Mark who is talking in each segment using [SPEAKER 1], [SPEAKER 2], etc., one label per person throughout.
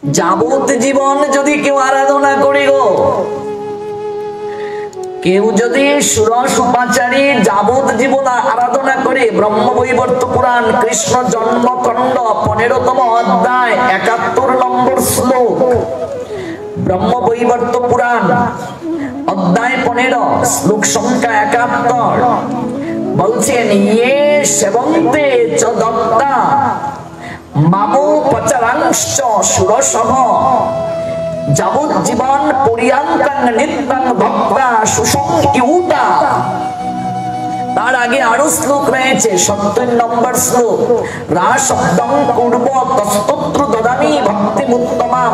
[SPEAKER 1] যাবত জীবন যদি কেউ আরাধনা করে গো, কেউ যদি ষোড়শ উপাচারী যাবত জীবন আরাধনা করে, ব্রহ্মবৈবর্ত পুরাণ কৃষ্ণ জন্মখণ্ড 15তম অধ্যায় 71 নম্বর শ্লোক, ব্রহ্মবৈবর্ত পুরাণ অধ্যায় 15 শ্লোক সংখ্যা 71 বলছেন, ইয়ে সেবন্তে চ দত্তা মামো পচারাংশ সুরসহ যাবজ্জীবন পরিয়াঙ্কাং নিত্যং ভক্তা সুসংকিউতা। তার আগে আরো শ্লোক রয়েছে, 70 নম্বর শ্লোক, রাশব্দং কুর্ব তস্তত্র দদামি ভক্তিমুত্তমাম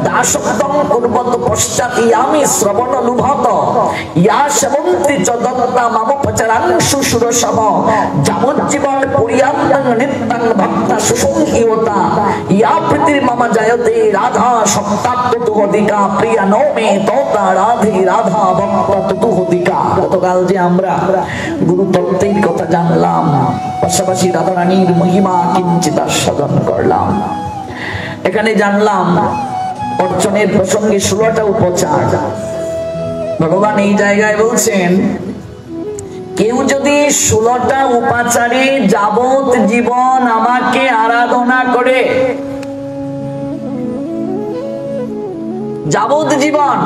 [SPEAKER 1] দাশব্দং কুর্বত পশ্চাৎ ইয়ামি শ্রবণ লুভত ইয়া সেবন্তি চ দত্তা মাম পচারাংশু সুরসম যাবজ্জীবন পরিয়াঙ্কাং নিত্যং ভক্তা সুসংকিউতা ইয়া প্রীতির মম জয়তে রাধা সপ্তাত্তুহদিকা প্রিয়া নমে তোতা রাধে রাধা ভক্ততুহদিকা। গতকাল যে আমরা গুরু তত্ত্বের কথা জানলাম, পাশাপাশি রাধা রানীর মহিমা কিঞ্চিত আস্বাদন করলাম। এখানে জানলাম অর্চনের প্রসঙ্গে 16টা উপচার। ভগবান এই জায়গায় বলছেন, কেউ যদি 16টা উপাচারে যাবত জীবন আমাকে আরাধনা করে, যাবত জীবন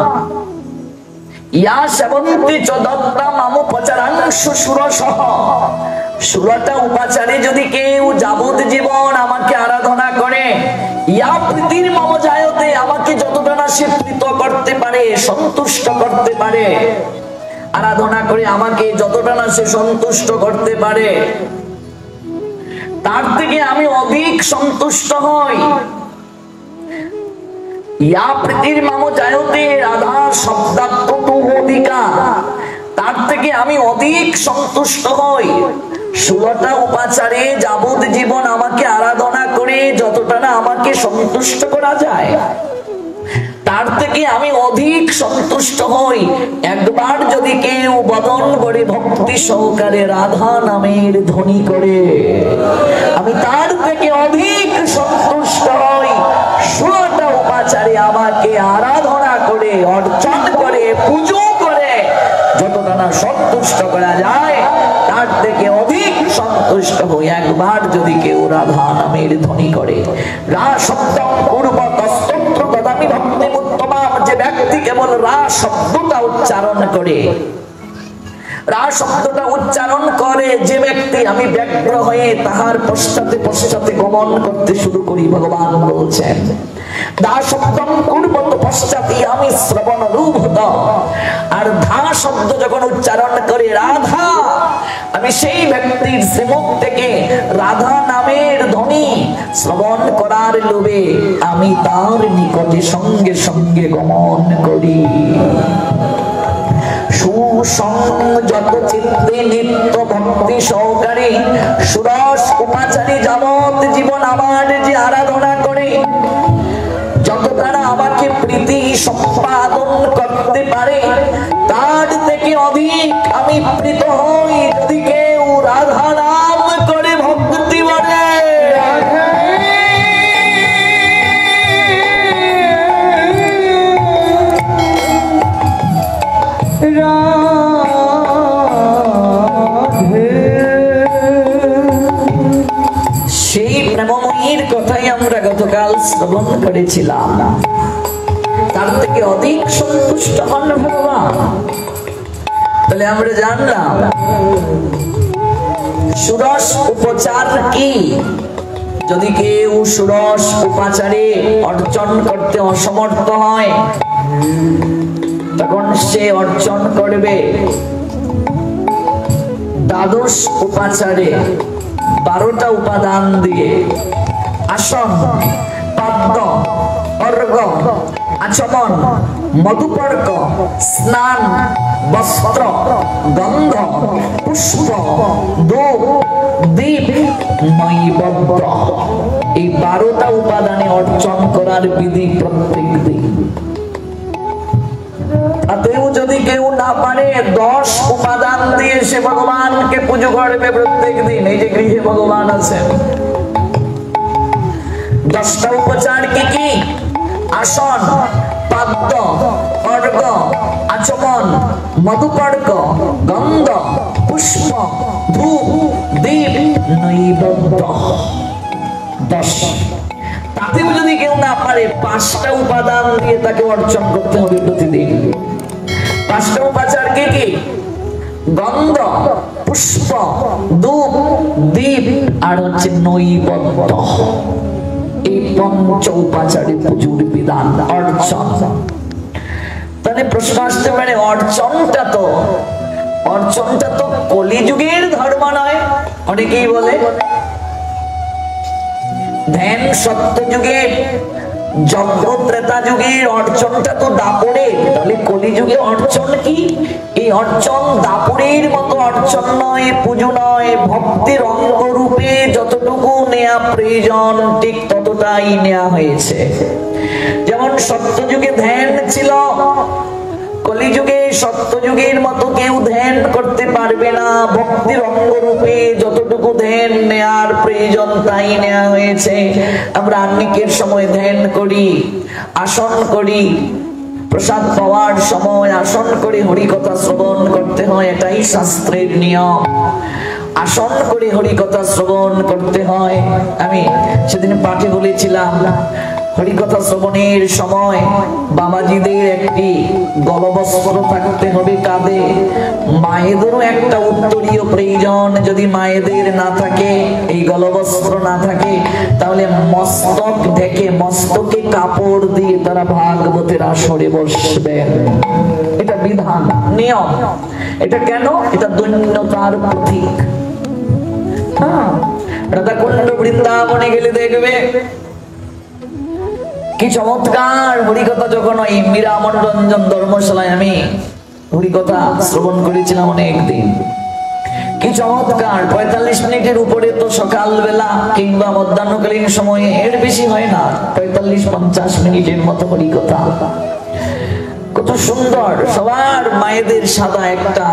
[SPEAKER 1] ইয়া সেবন্তি চ দত্তা মাম পচারাংশু সুরসহ, 16টা উপাচারে যদি কেউ যাবত জীবন আমাকে আরাধনা করে, ইয়া প্রীতির মম জায়তে, আমাকে যতটা না সে প্রীত করতে পারে, সন্তুষ্ট করতে পারে, আরাধনা করে আমাকে যতটা না সে সন্তুষ্ট করতে পারে, তার থেকে আমি অধিক সন্তুষ্ট হই। ইয়া প্রীতির মাম জায়তে রাধা শব্দাত্মতুহদিকা, তার থেকে আমি অধিক সন্তুষ্ট হই। 16টা উপাচারে যাবত জীবন আমাকে আরাধনা করে যতটা না আমাকে সন্তুষ্ট করা যায়, তার থেকে আমি অধিক সন্তুষ্ট হই একবার যদি কেউ বদন করে ভক্তি সহকারে রাধা নামের ধ্বনি করে, আমি তার থেকে অধিক সন্তুষ্ট হই 16টা উপাচারে আমাকে আরাধনা করে, অর্চন করে, পুজো করে যতটা না সন্তুষ্ট করা যায়, তার থেকে অধিক সন্তুষ্ট হই একবার যদি কেউ রাধা নামের ধ্বনি করে। রা শব্দং পূর্ব তস্তত্র দদামি ভক্তিমুত্তমাম, যে ব্যক্তি কেবল রা শব্দটা উচ্চারণ করে, রা শব্দটা উচ্চারণ করে যে ব্যক্তি, আমি ব্যগ্র হয়ে তাহার পশ্চাতে পশ্চাতে গমন করতে শুরু করি। ভগবান বলছেন, দা শব্দং কুর্বত পশ্চাৎ ইয়ামি শ্রবণ লুভত, আর ধা শব্দ যখন উচ্চারণ করে রাধা, আমি সেই ব্যক্তির শ্রীমুখ থেকে রাধা নামের ধ্বনি শ্রবণ করার লোভে আমি তার নিকটে সঙ্গে সঙ্গে গমন করি। সুসংযত চিত্তে নিত্য ভক্তি সহকারে ষোড়শ উপাচারী যাবত জীবন আমার যে আরাধনা করে, যতটা আমাকে প্রীতি সম্পাদন করতে পারে, তার থেকে অধিক আমি প্রীত হই যদি কেউ রাধা নাম করে ভক্তি বলে। সেই প্রেমময়ীর কথাই আমরা গতকাল শ্রবণ করেছিলাম, তার থেকে অধিক সন্তুষ্ট হন ভগবান। তাহলে আমরা জানলাম ষোড়শ উপচার কি। যদি কেউ ষোড়শ উপাচারে অর্চন করতে অসমর্থ হয়, তখন সে অর্চন করবে দ্বাদশ উপাচারে 12টা উপাদান দিয়ে। আসন, পাদ্য, অর্ঘ্য, আচমন, মধুপর্ক, স্নান, বস্ত্র, গন্ধ, পুষ্প, ধূপ, দীপ, নৈবেদ্য, এই 12টা উপাদানে অর্চন করার বিধি প্রত্যেক দিন। তাতেও যদি কেউ না পারে 10 উপাদান দিয়ে সে ভগবানকে পুজো করবে প্রত্যেক দিন। এই যে গৃহে ভগবান আছেন, 10টা উপচার কি কি? আসন, পাদ্য, অর্ঘ, আচমন, মধুপর্ক, গন্ধ, পুষ্প, ধূপ, দীপ, নৈবেদ্য। 10। তাতেও যদি কেউ না পারে 5টা উপাদান দিয়ে তাকে অর্চন করতে হবে প্রতিদিন। 5টা উপাচার কি কি? গন্ধ, পুষ্প, ধূপ, দীপ আর হচ্ছে নৈবেদ্য। এই 5 উপাচারে পুজোর বিধান অর্চন। তাহলে প্রশ্ন আসতে পারে অর্চনটা তো কলিযুগের ধর্ম নয়। অনেকেই বলে ধ্যান সত্যযুগের, যজ্ঞ ত্রেতা যুগের, অর্চনটা তো দাপড়ের। তাহলে কলিযুগে অর্চন কি? এই অর্চন দাপড়ের মতো অর্চন নয়, পুজো নয়। ভক্তির অঙ্গ রূপে যতটুকু নেয়া প্রয়োজন ঠিক ততটাই নেওয়া হয়েছে। যেমন সত্যযুগে ধ্যান ছিল, কলিযুগে সত্যযুগের মতো কেউ ধ্যান করতে পারবে না। ভক্তির অঙ্গ রূপে যতটুকু ধ্যান নেয়ার প্রয়োজন তাই নেওয়া হয়েছে। আমরা আহ্নিকের সময় ধ্যান করি, আসন করি, প্রসাদ পাওয়ার সময় আসন করে হরিকথা শ্রবণ করতে হয়, এটাই শাস্ত্রের নিয়ম। আসন করে হরিকথা শ্রবণ করতে হয়। আমি সেদিন পাঠে বলেছিলাম হরিকথা শ্রবণের সময় বাবাজিদের একটি গলবস্ত্র থাকতে হবে কাঁধে। মায়েদেরও একটা উত্তরীয় প্রয়োজন। যদি মায়েদের না থাকে, এই গলবস্ত্র না থাকে, তাহলে মস্তক ঢেকে মস্তকে কাপড় দিয়ে তারা ভাগবতের আসরে বসবেন। এটা বিধান, নিয়ম। এটা কেন? এটা দৈন্যতার প্রতীক। রাধাকুণ্ড বৃন্দাবনে গেলে দেখবে কি চমৎকার হরিকথা। যখন ওই মীরা মনোরঞ্জন ধর্মশালায় আমি হরিকথা শ্রবণ করেছিলাম অনেকদিন, কি চমৎকার। 45 মিনিটের উপরে তো সকাল বেলা কিংবা মধ্যাহ্নকালীন সময়ে, এর বেশি হয় না, 45-50 মিনিটের মতো হরিকথা। কত সুন্দর। সবার মায়েদের সাদা একটা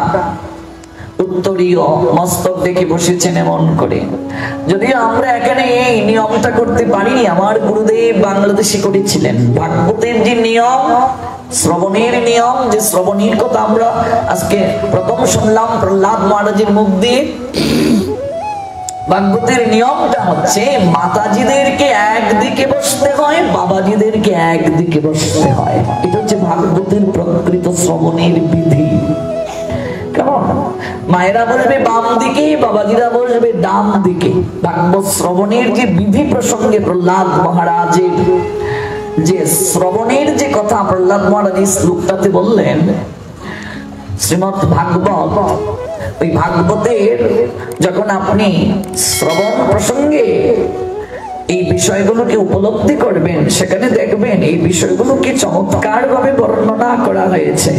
[SPEAKER 1] উত্তরীয় মস্তক দেখে বসেছেন এমন করে। যদিও আমরা এখানে এই নিয়মটা করতে পারিনি, আমার গুরুদেব বাংলাদেশে করেছিলেন। ভাগবতের যে নিয়ম, শ্রবণের নিয়ম, যে শ্রবণের কথা আমরা আজকে প্রথম শুনলাম প্রহ্লাদ মহারাজের মুখ দিয়ে। ভাগবতের নিয়মটা হচ্ছে মাতাজিদেরকে একদিকে বসতে হয়, বাবাজিদেরকে একদিকে বসতে হয়। এটা হচ্ছে ভাগবতের প্রকৃত শ্রবণের বিধি। কেমন? মায়েরা বসবে বাম দিকে, বাবাজিরা বসবে ডান দিকে। ভাগবত শ্রবণের যে বিধি প্রসঙ্গে প্রহ্লাদ মহারাজের যে শ্রবণের যে কথা প্রহ্লাদ মহারাজ এই শ্লোকটাতে বললেন, শ্রীমৎ ভাগবত, ওই ভাগবতের যখন আপনি শ্রবণ প্রসঙ্গে এই বিষয়গুলোকে উপলব্ধি করবেন, সেখানে দেখবেন এই বিষয়গুলোকে চমৎকার ভাবে বর্ণনা করা হয়েছে।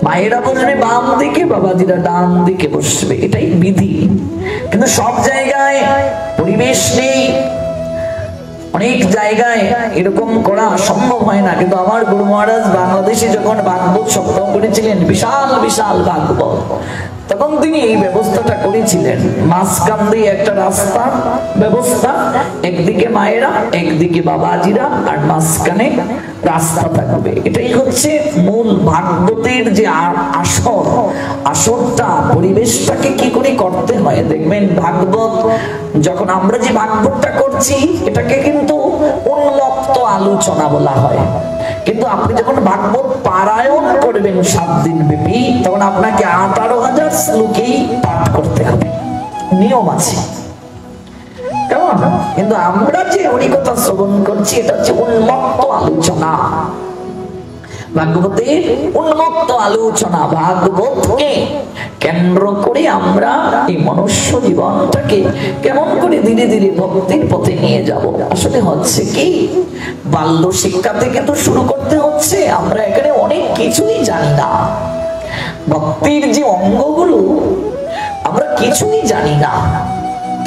[SPEAKER 1] মায়েরা বসবে বাম দিকে, বাবাজিরা ডান দিকে বসবে, এটাই বিধি। কিন্তু সব জায়গায় পরিবেশ নেই, অনেক জায়গায় এরকম করা সম্ভব হয় না। কিন্তু আমার গুরু মহারাজ বাংলাদেশে যখন ভাগবত সপ্তাহ করেছিলেন, বিশাল বিশাল ভাগবত, তখন তিনি এই ব্যবস্থাটা করেছিলেন। মাঝখান দিয়ে একটা রাস্তা ব্যবস্থা, একদিকে মায়েরা, একদিকে বাবাজিরা, আর মাঝখানে রাস্তা থাকবে। এটাই হচ্ছে মূল ভাগবতের যে আসর, আসরটা পরিবেশটাকে কি করে করতে হয় দেখবেন। ভাগবত যখন আমরা যে ভাগবতটা করছি, এটাকে কিন্তু উন্মুক্ত আলোচনা বলা হয়। কিন্তু আপনি যখন ভাগবত পারায়ণ করবেন 7 দিন ব্যাপী, তখন আপনাকে 18,000 শ্লোকেই পাঠ করতে হবে, নিয়ম আছে। কেমন? কিন্তু আমরা যে হরিকথা শ্রবণ করছি, এটা হচ্ছে উন্মুক্ত আলোচনা। ভাগবতের উন্মুক্ত আলোচনা, ভাগবতকে কেন্দ্র করে আমরা এই মনুষ্য জীবনটাকে কেমন করে ধীরে ধীরে ভক্তির পথে নিয়ে যাব। আসলে হচ্ছে কি, বাল্য শিক্ষা থেকে তো শুরু করতে হচ্ছে। আমরা এখানে অনেক কিছুই জানি না, ভক্তির যে অঙ্গগুলো আমরা কিছুই জানি না,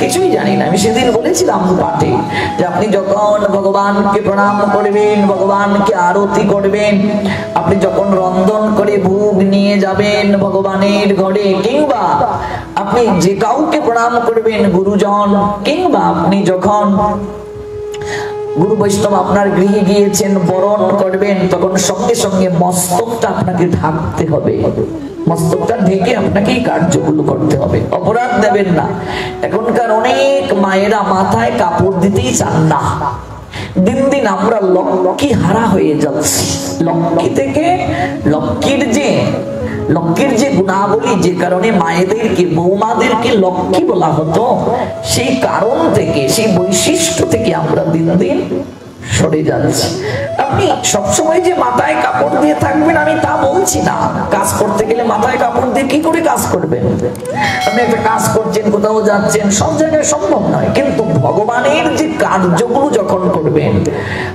[SPEAKER 1] কিছুই জানি না। আমি সেদিন বলেছিলাম পাঠে যে আপনি যখন ভগবানকে প্রণাম করবেন, ভগবানকে আরতি করবেন, আপনি যখন রন্ধন করে ভোগ নিয়ে যাবেন ভগবানের ঘরে, কিংবা আপনি যে কাউকে প্রণাম করবেন গুরুজন, কিংবা আপনি যখন গুরু বৈষ্ণব আপনার গৃহে গিয়েছেন, বরণ করবেন, তখন সঙ্গে সঙ্গে মস্তকটা আপনাকে ঢাকতে হবে। মস্তকটা ঢেকে আপনাকে এই কার্যগুলো করতে হবে, অপরাধ দেবেন না। এখনকার অনেক মায়েরা মাথায় কাপড় দিতেই চান না। দিন দিন আমরা লক্ষ্মী হারা হয়ে যাচ্ছি। লক্ষ্মী থেকে লক্ষ্মীর যে গুণাবলী, যে কারণে মায়েদেরকে, বৌমাদেরকে লক্ষ্মী বলা হতো, সেই কারণ থেকে, সেই বৈশিষ্ট্য থেকে আমরা দিন দিন সরে যাচ্ছে। আপনি সবসময় যে মাথায় কাপড় দিয়ে থাকবেন আমি তা বলছি না। কাজ করতে গেলে মাথায় কাপড় দিয়ে কি করে কাজ করবেন? আপনি একটা কাজ করছেন, কোথাও যাচ্ছেন, সব জায়গায় সম্ভব নয়। কিন্তু ভগবানের যে কার্যগুলো যখন করবেন,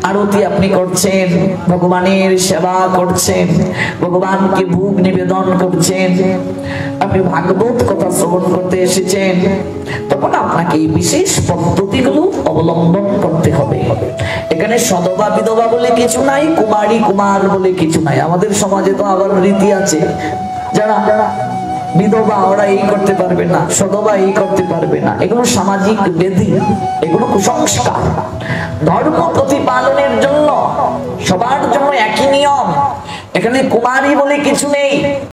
[SPEAKER 1] আরতি আপনি করছেন, ভগবানের সেবা করছেন, ভগবানকে ভোগ নিবেদন করছেন, আপনি ভাগবত কথা শ্রবণ করতে এসেছেন, তখন আপনাকে এই বিশেষ পদ্ধতিগুলো অবলম্বন করতে হবে। এখানে সদবা বিধবা বলে কিছু নাই, কুমারী কুমার বলে কিছু নাই। আমাদের সমাজে তো আবার রীতি আছে, যারা বিধবা ওরা এই করতে পারবে না, সদবা এই করতে পারবে না। এগুলো সামাজিক বেধি, এগুলো কুসংস্কার। ধর্ম প্রতিপালনের জন্য সবার জন্য একই নিয়ম। এখানে কুমারী বলে কিছু নেই,